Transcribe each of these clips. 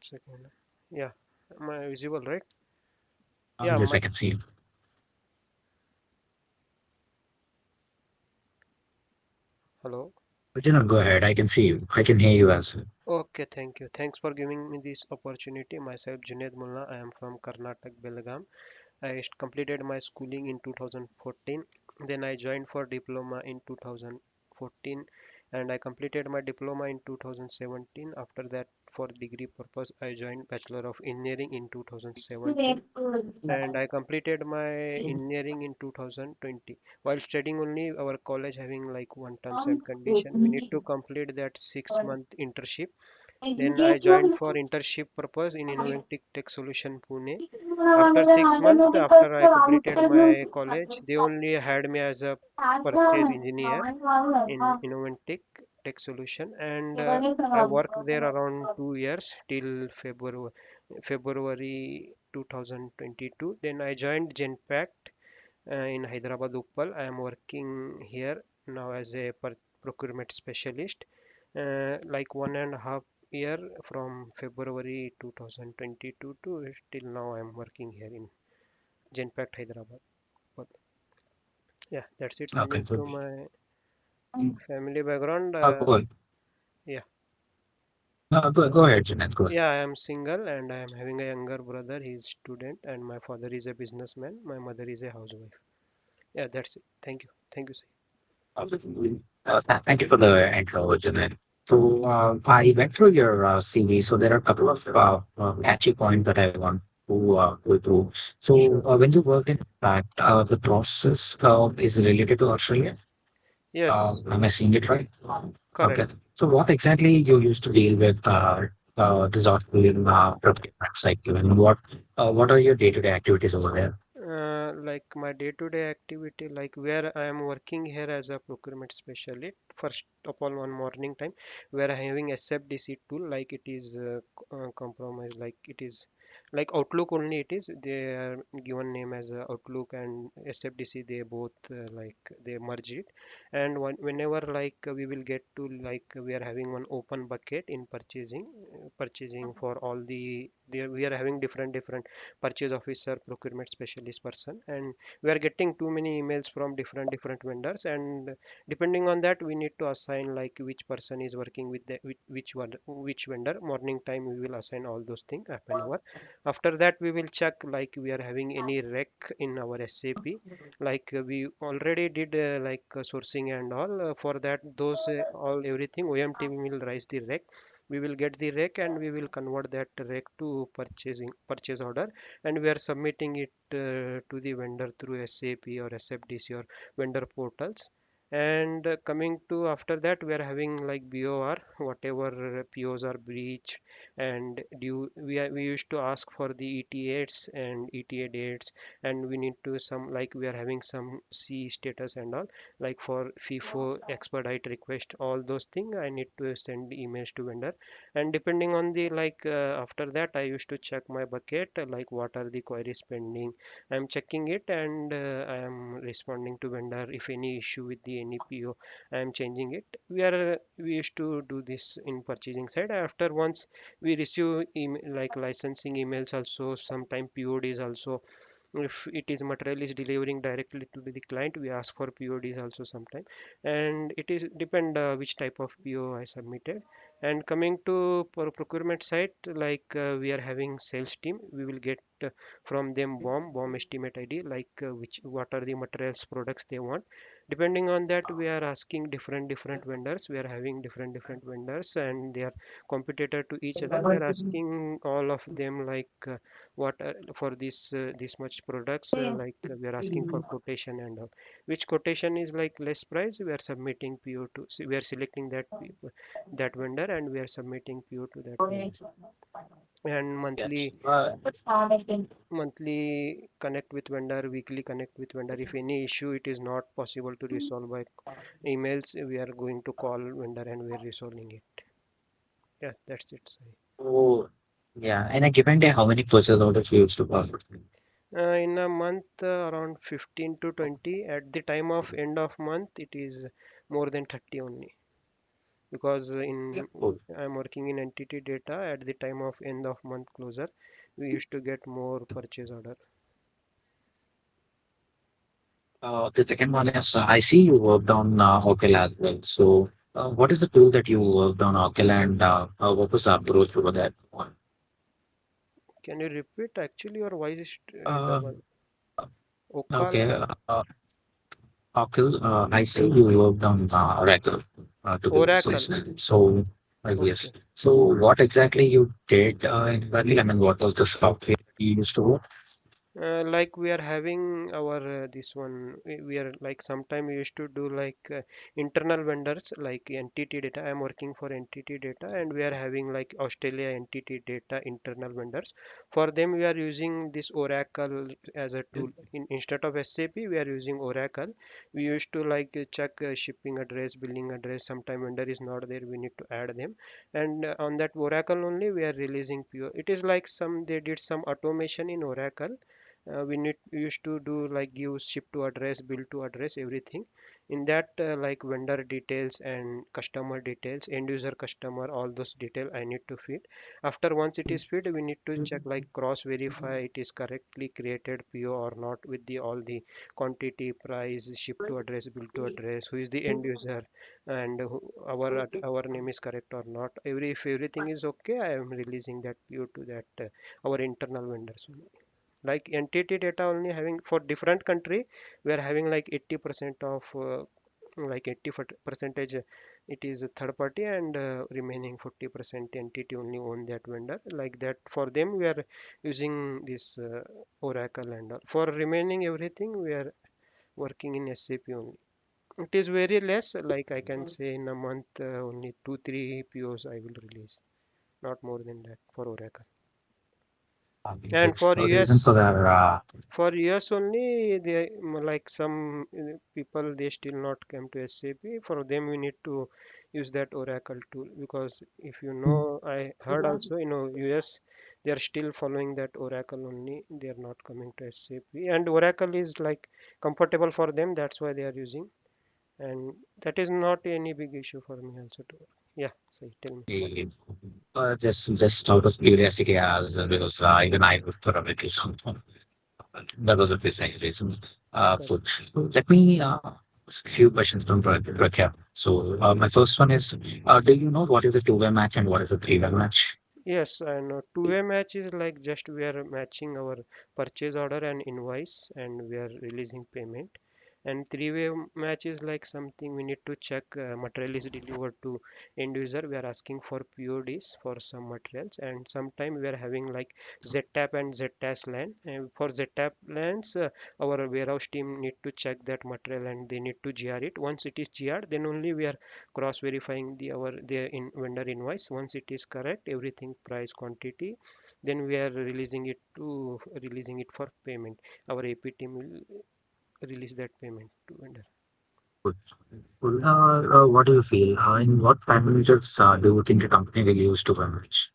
1 second. Yeah, am I visible, right? Yeah, Yes, I can see you. hello. But go ahead. I can see you. I can hear you as well. Okay, thank you. Thanks for giving me this opportunity. Myself, Junaid Mullah. I am from Karnataka, Belgaum. Completed my schooling in 2014. Then I joined for diploma in 2014, and I completed my diploma in 2017. After that, for degree purpose, I joined Bachelor of Engineering in 2017, and I completed my engineering in 2020. While studying only, our college having like one terms and condition. We need to complete that 6 month internship. Then I joined for internship purpose in Innovative Tech Solution Pune. After 6 months, after I completed my college, they only had me as a purchase engineer in Innovative Tech Solution, and I worked there around 2 years till February 2022. Then I joined Genpact in Hyderabad, Uppal. I am working here now as a procurement specialist. Like 1.5 year from February 2022 to till now, I am working here in Genpact, Hyderabad. But yeah, that's it. Okay, Coming good. to my family background, Go, yeah, go ahead, Jeanette. Go ahead. yeah, I am single and I am having a younger brother. He is student, and my father is a businessman. My mother is a housewife. Yeah, that's it. Thank you, sir. Thank you for the intro, Jeanette. So I went through your CV. So there are a couple of catchy points that I want to go through. So Sure. when you work in fact, the process is related to Australia. Yes, Am I seeing it right? correct. Okay. So what exactly you used to deal with this Australian procurement cycle, and what are your day-to-day activities over there? Like my day-to-day activity, like where I am working here as a procurement specialist. First of all, one morning time, where I am having SFDC tool, like it is compromised, like it is like Outlook only. It is they are given name as Outlook and SFDC. They both like they merge it, and whenever like we will get to like we are having one open bucket in purchasing for all we are having different purchase officer, procurement specialist person, and we are getting too many emails from different vendors, and depending on that we need to assign like which person is working with which one, which vendor. Morning time we will assign all those things happen over. After that we will check like we are having any rec in our SAP, like we already did like sourcing and all. For that those all everything OM team will raise the rec. We will get the rec and we will convert that rec to purchase order, and we are submitting it to the vendor through SAP or SFDC or vendor portals. And coming to after that, we are having like BOR, whatever POs are breached, and due we used to ask for the ETAs and ETA dates, and we need to some like we are having some C status and all, like for FIFO expedite request, all those things I need to send emails to vendor. And depending on the like after that I used to check my bucket, like what are the queries pending. I'm checking it, and I am responding to vendor if any issue with the any PO. I am changing it. We used to do this in purchasing side. After once we receive email, like licensing emails also, sometime PODs also. If it is material is delivering directly to the client, we ask for PODs also sometime, and it is depend which type of PO I submitted. And coming to procurement side, like we are having sales team, we will get from them bomb estimate ID, like which what are the materials products they want. Depending on that we are asking different vendors. We are having different vendors, and they are competitor to each other. We are asking all of them like what for this much products, like we are asking for quotation and all. Which quotation is like less price, we are submitting PO to, we are selecting that vendor, and we are submitting PO to that vendor. And Yes. monthly connect with vendor, weekly connect with vendor. If any issue it is not possible to resolve by emails, we are going to call vendor and we are resolving it. Yeah, that's it. Sorry. Oh, yeah. And a given day, how many purchase orders you used to process? In a month, around 15 to 20. At the time of end of month, it is more than 30 only. because Yeah. in Cool. I'm working in entity data at the time of end of month closure, we used to get more purchase order. The second one is, I see you worked on Oracle as well. So, what is the tool that you worked on Oracle, and what was the approach over that one? Can you repeat? Actually, your voice is Uh, double. Okal, okay, Oracle, I see you worked on Oracle to be Oracle. precise. So, yes. Okay. So, what exactly you did in Berlin? I mean, what was the software you used to work? Like we are having our this one we are like sometime we used to do like internal vendors like entity data. I am working for entity data and we are having like Australia entity data internal vendors. For them we are using this Oracle as a tool. Instead of SAP we are using Oracle. We used to like check shipping address, billing address. Sometime vendor is not there, we need to add them, and on that Oracle only we are releasing PO. It is like some they did some automation in Oracle. We used to do like give ship to address, bill to address, everything in that like vendor details and customer details, end user customer, all those detail I need to feed. After once it is feed we need to check like cross verify it is correctly created PO or not with the all the quantity, price, ship to address, bill to address, who is the end user, and our name is correct or not. If everything is okay, I am releasing that PO to that our internal vendors. Like entity data only having for different country we are having like 80% of like 80 percentage it is a third party, and remaining 40% entity only own that vendor. Like that for them we are using this Oracle, and all for remaining everything we are working in SAP only. It is very less, like I can say in a month only 2 3 POs I will release, not more than that for Oracle. And for The reason US, for that, for years only, they like some people they still not come to SAP. For them, we need to use that Oracle tool because if you know, I heard also US they are still following that Oracle only. They are not coming to SAP, and Oracle is like comfortable for them. That's why they are using, and that is not any big issue for me also to. Yeah, so tell me. just out of curiosity, as because even I would probably do something. That was a basic reason. Correct. So let me ask a few questions from Rakhya. So my first one is, do you know what is a two-way match and what is a three-way match? Yes, and two-way match is like just we are matching our purchase order and invoice and we are releasing payment. And three-way match is like something we need to check material is delivered to end user. We are asking for PODs for some materials, and sometime we are having like ZTAP and ZTAS land. And for ZTAP lands, our warehouse team need to check that material and they need to GR it. Once it is GR, then only we are cross verifying the in vendor invoice. Once it is correct everything price quantity, then we are releasing it for payment. Our AP team will release that payment to vendor. Good. Good. What do you feel? In what parameters do you think a company will use to match?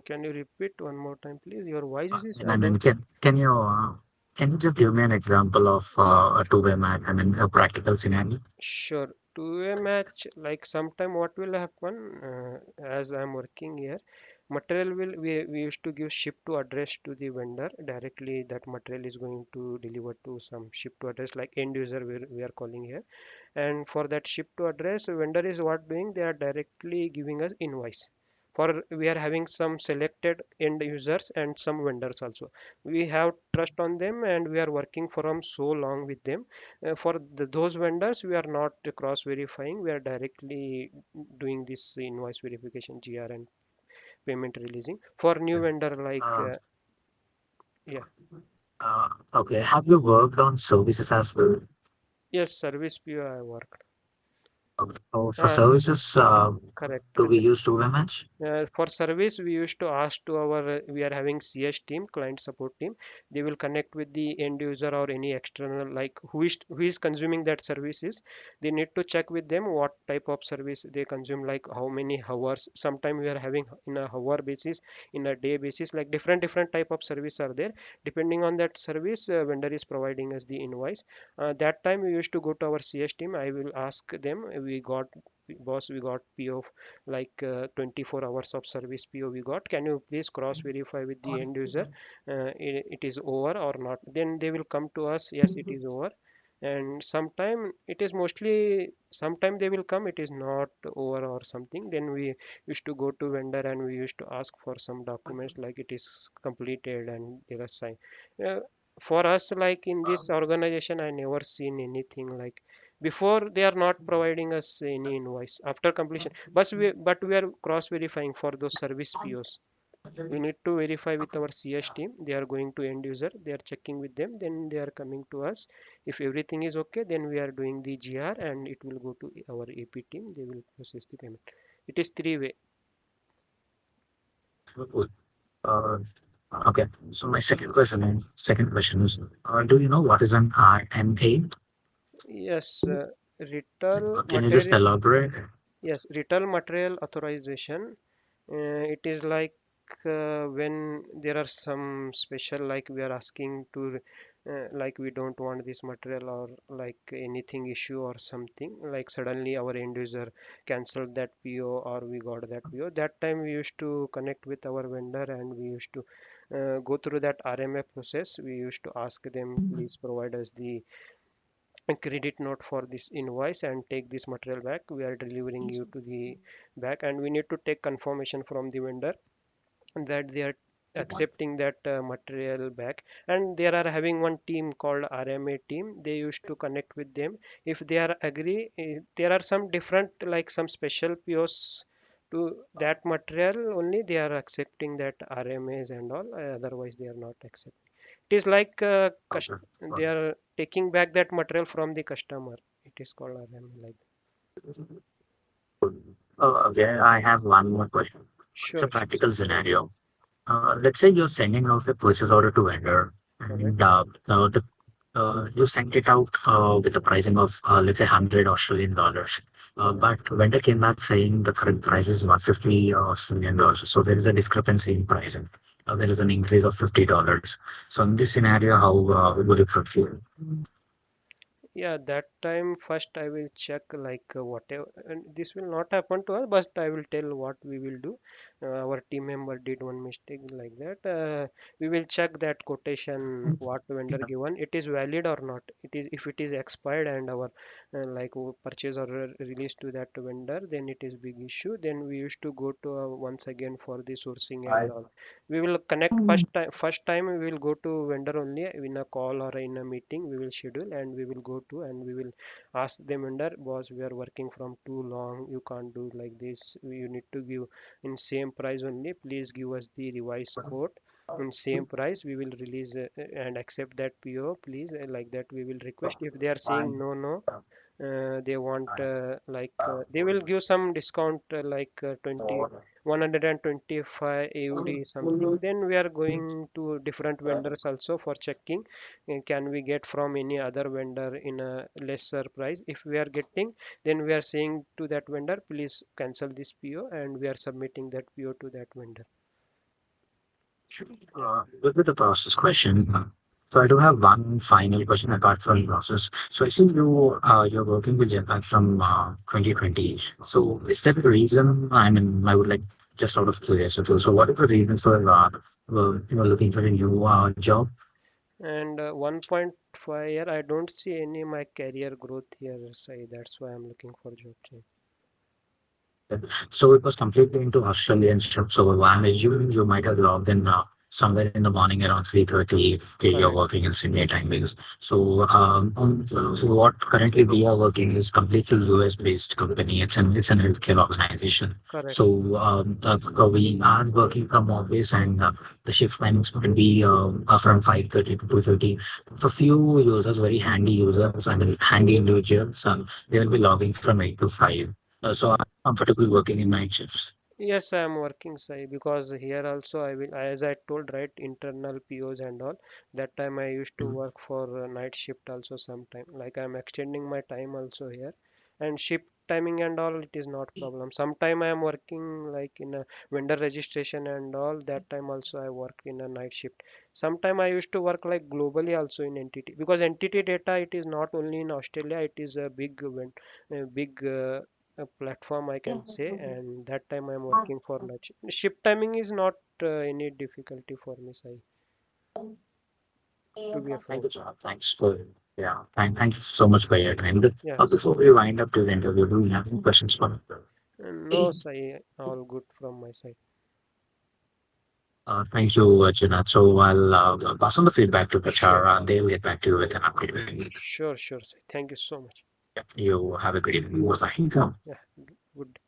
Can you repeat one more time please? Your voice is And I I mean, don't. can you just give me an example of a two-way match? I mean, a practical scenario. Sure. To a match, like sometime what will happen as I'm working here, material will we used to give ship to address to the vendor directly. That material is going to deliver to some ship to address like end user we are calling here. And for that ship to address, vendor is what doing? They are directly giving us invoice. For we are having some selected end users and some vendors also. We have trust on them and we are working from so long with them. For those vendors, we are not cross verifying. We are directly doing this invoice verification, GR and payment releasing. For new vendor like Uh, yeah, okay. Have you worked on services as well? yes, service PO I worked. So for Uh, services, correct. do we use two-way match? For service, we used to ask to we are having CS team, client support team. They will connect with the end user or any external, like who is consuming that services. They need to check with them what type of service they consume, like how many hours. Sometimes we are having in a hour basis, in a day basis, like different type of service are there. Depending on that service, vendor is providing us the invoice. That time we used to go to our CS team. I will ask them. We got boss, we got PO like 24 hours of service PO we got. Can you please cross verify with the end user it is over or not? Then they will come to us, yes, it is over. And sometime it is mostly, sometime they will come, it is not over or something. Then we used to go to vendor and we used to ask for some documents like it is completed and they are signed. uh, for us, like in this organization, I never seen anything like before. They are not providing us any invoice after completion, but we are cross verifying for those service POs. We need to verify with our CS team. They are going to end user, they are checking with them, then they are coming to us. If everything is okay, then we are doing the GR and it will go to our AP team, they will process the payment. It is three way. Cool. Uh, okay. So my second question is, do you know what is an RMA? Yes, retail Can you just material. elaborate? Yes, retail material authorization. It is like when there are some special, like we are asking to, like we don't want this material or like anything issue or something, like suddenly our end user canceled that PO or we got that PO. That time we used to connect with our vendor and we used to go through that RMA process. We used to ask them, please provide us the a credit note for this invoice and take this material back. We are delivering you to the back, and we need to take confirmation from the vendor that they are accepting that material back. And they are having one team called RMA team. They used to connect with them. If they are agree, there are some different, like some special POs to that material only they are accepting that RMAs and all, otherwise they are not accepting. It is like Okay. they are taking back that material from the customer. It is called RM like that. Okay, I have one more question. It's a Sure, sure. practical scenario. Let's say you're sending out a purchase order to vendor, and Correct. you sent it out with the pricing of let's say 100 Australian dollars. But vendor came back saying the current price is 150 Australian dollars. So there is a discrepancy in pricing. There is an increase of $50. So in this scenario, how would you proceed? Yeah, that time first I will check like whatever, and this will not happen to us, but I will tell what we will do. Our team member did one mistake like that. We will check that quotation what vendor given. It is valid or not. It is, if it is expired and our like purchase order released to that vendor, then it is big issue. Then we used to go to once again for the sourcing and all. We will connect first time we will go to vendor only in a call or in a meeting we will schedule, and we will go to and we will ask them, vendor boss, we are working from too long, you can't do like this, you need to give in same price only, please give us the revised quote in same price, we will release and accept that PO please, like that we will request. If they are saying no, no, they want they will give some discount like 20 125 AUD something, then we are going to different vendors also for checking can we get from any other vendor in a lesser price. If we are getting, then we are saying to that vendor, please cancel this PO, and we are submitting that PO to that vendor. Yeah, With the process question, so I do have one final question apart from process. So I see you're working with Japan from 2020. So is that the reason? I mean, I would like just out of curiosity. So what is the reason for looking for a new job? and 1.5 year I don't see any my career growth here, so that's why I'm looking for job change. So it was completely into Australian shift. So I'm assuming you might have logged in somewhere in the morning around 3:30 if you're Correct, working in Sydney timings. So so what currently we are working is completely US based company. It's an healthcare organization. correct. So we are working from office and the shift timings would be from 5:30 to 2:30. For few users, very handy users, I mean handy individuals, they will be logging from 8 to 5. So I'm comfortable working in night shifts. Yes, I am working Sai, because here also I will, as I told, right, internal POs and all. That time I used to Mhm. work for night shift also sometime. Like I'm extending my time also here, and shift timing and all it is not problem. Sometime I am working like in a vendor registration and all. That time also I work in a night shift. Sometime I used to work like globally also in entity, because entity data it is not only in Australia. It is a big big platform I can say, and that time I'm working for night shift. Shift timing is not any difficulty for me, Sai, to be a Thank frank. you, sir. Thanks for, yeah, thank you so much for your time. Yeah, Before we wind up to the interview, do you have some questions for me? no, Sai, all good from my side. Thank you, Junaid. So I'll pass on the feedback to Sure, Prachar. They'll get back to you with an update. sure, sure, Sai. Thank you so much. Yeah, you have a good evening. Bye. Yeah, good.